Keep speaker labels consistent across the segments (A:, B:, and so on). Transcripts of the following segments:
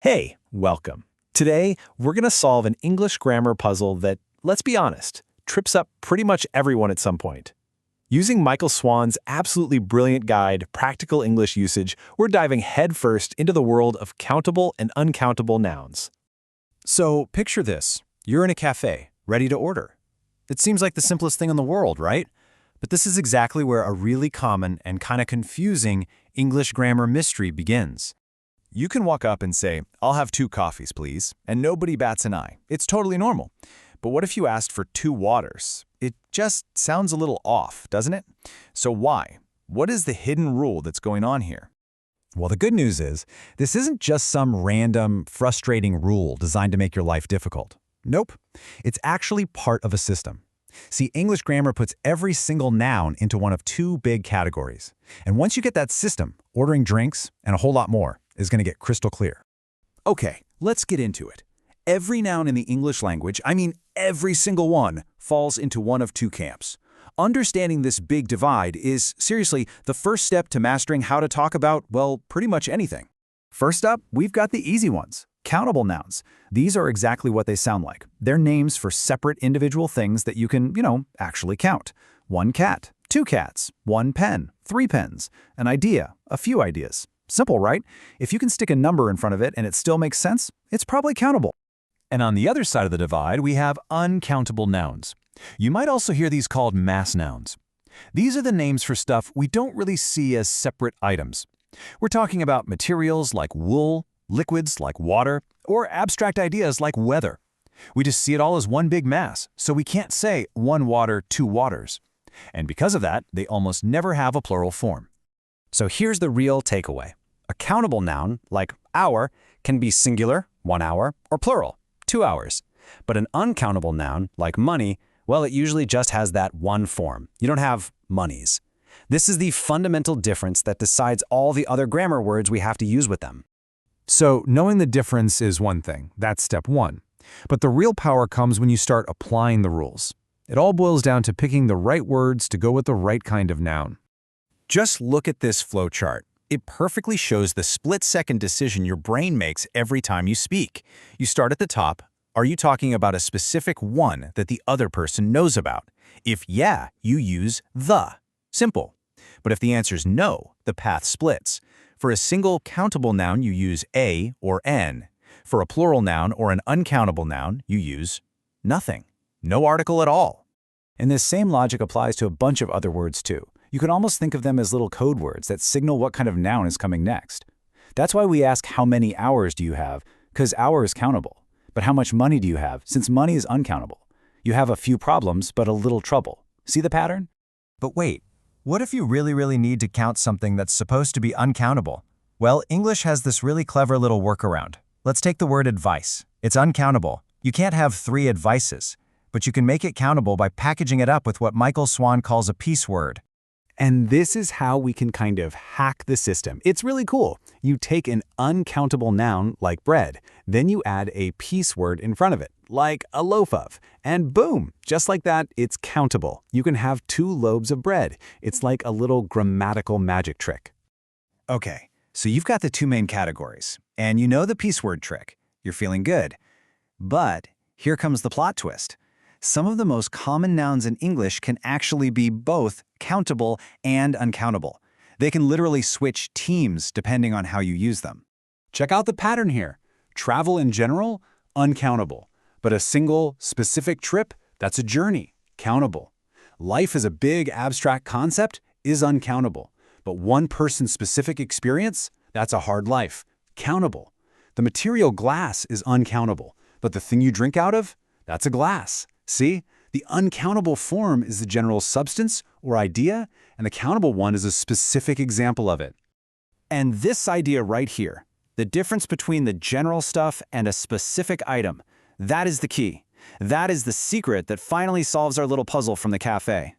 A: Hey, welcome. Today, we're going to solve an English grammar puzzle that, let's be honest, trips up pretty much everyone at some point. Using Michael Swan's absolutely brilliant guide, Practical English Usage, we're diving headfirst into the world of countable and uncountable nouns.
B: So, picture this. You're in a cafe, ready to order. It seems like the simplest thing in the world, right? But this is exactly where a really common and kind of confusing English grammar mystery begins. You can walk up and say, "I'll have 2 coffees, please," and nobody bats an eye. It's totally normal. But what if you asked for 2 waters? It just sounds a little off, doesn't it? So why? What is the hidden rule that's going on here? Well, the good news is, this isn't just some random, frustrating rule designed to make your life difficult. Nope. It's actually part of a system. See, English grammar puts every single noun into one of 2 big categories. And once you get that system, ordering drinks and a whole lot more is going to get crystal clear. Okay, let's get into it. Every noun in the English language, I mean every single one, falls into one of 2 camps. Understanding this big divide is, seriously, the first step to mastering how to talk about, well, pretty much anything. First up, we've got the easy ones. Countable nouns. These are exactly what they sound like. They're names for separate individual things that you can, actually count. 1 cat, 2 cats, 1 pen, 3 pens, an idea, a few ideas. Simple, right? If you can stick a number in front of it and it still makes sense, it's probably countable. And on the other side of the divide, we have uncountable nouns. You might also hear these called mass nouns. These are the names for stuff we don't really see as separate items. We're talking about materials like wool, liquids like water, or abstract ideas like weather. We just see it all as one big mass, so we can't say 1 water, 2 waters. And because of that, they almost never have a plural form. So here's the real takeaway. A countable noun, like hour, can be singular, 1 hour, or plural, 2 hours. But an uncountable noun, like money, well, it usually just has that one form. You don't have monies. This is the fundamental difference that decides all the other grammar words we have to use with them. So knowing the difference is one thing. That's step 1. But the real power comes when you start applying the rules. It all boils down to picking the right words to go with the right kind of noun. Just look at this flowchart. It perfectly shows the split-second decision your brain makes every time you speak. You start at the top. Are you talking about a specific one that the other person knows about? If yeah, you use the. Simple. But if the answer's no, the path splits. For a single countable noun, you use a or n. For a plural noun or an uncountable noun, you use nothing. No article at all. And this same logic applies to a bunch of other words too. You can almost think of them as little code words that signal what kind of noun is coming next. That's why we ask how many hours do you have, because hour is countable. But how much money do you have, since money is uncountable? You have a few problems, but a little trouble. See the pattern? But wait, what if you really need to count something that's supposed to be uncountable? Well, English has this really clever little workaround. Let's take the word advice. It's uncountable. You can't have 3 advices, but you can make it countable by packaging it up with what Michael Swan calls a piece word. And this is how we can kind of hack the system. It's really cool. You take an uncountable noun like bread, then you add a piece word in front of it, like a loaf of, and boom, just like that, it's countable. You can have 2 loaves of bread. It's like a little grammatical magic trick. Okay, so you've got the 2 main categories, and you know the piece word trick. You're feeling good. But here comes the plot twist. Some of the most common nouns in English can actually be both countable and uncountable. They can literally switch teams depending on how you use them. Check out the pattern here. Travel in general, uncountable. But a single, specific trip, that's a journey, countable. Life as a big, abstract concept is uncountable. But one person's specific experience, that's a hard life, countable. The material glass is uncountable. But the thing you drink out of, that's a glass. See? The uncountable form is the general substance or idea, and the countable one is a specific example of it. And this idea right here, the difference between the general stuff and a specific item, that is the key. That is the secret that finally solves our little puzzle from the cafe.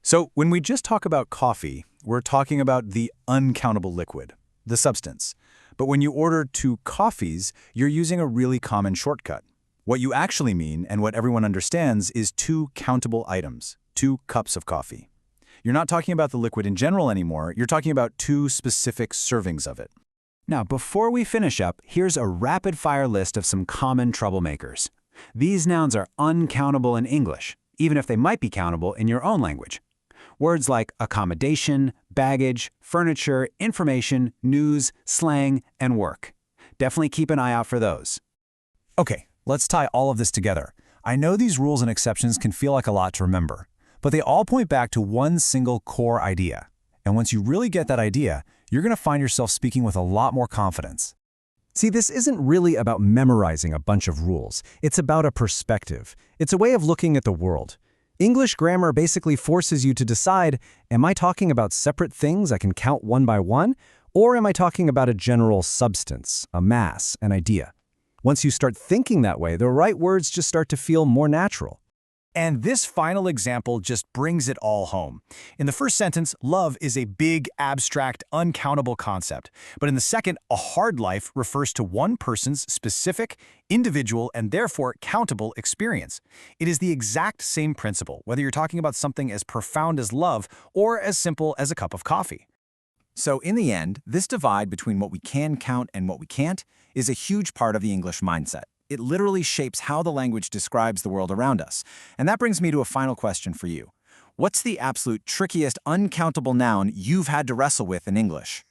B: So when we just talk about coffee, we're talking about the uncountable liquid, the substance. But when you order 2 coffees, you're using a really common shortcut. What you actually mean, and what everyone understands, is 2 countable items, 2 cups of coffee. You're not talking about the liquid in general anymore, you're talking about 2 specific servings of it. Now, before we finish up, here's a rapid-fire list of some common troublemakers. These nouns are uncountable in English, even if they might be countable in your own language. Words like accommodation, baggage, furniture, information, news, slang, and work. Definitely keep an eye out for those.
A: Okay, let's tie all of this together. I know these rules and exceptions can feel like a lot to remember, but they all point back to one single core idea. And once you really get that idea, you're going to find yourself speaking with a lot more confidence. See, this isn't really about memorizing a bunch of rules. It's about a perspective. It's a way of looking at the world. English grammar basically forces you to decide, am I talking about separate things I can count one by one, or am I talking about a general substance, a mass, an idea? Once you start thinking that way, the right words just start to feel more natural.
B: And this final example just brings it all home. In the first sentence, love is a big, abstract, uncountable concept. But in the second, a hard life refers to one person's specific, individual, and therefore countable experience. It is the exact same principle, whether you're talking about something as profound as love or as simple as a cup of coffee. So in the end, this divide between what we can count and what we can't is a huge part of the English mindset. It literally shapes how the language describes the world around us. And that brings me to a final question for you. What's the absolute trickiest uncountable noun you've had to wrestle with in English?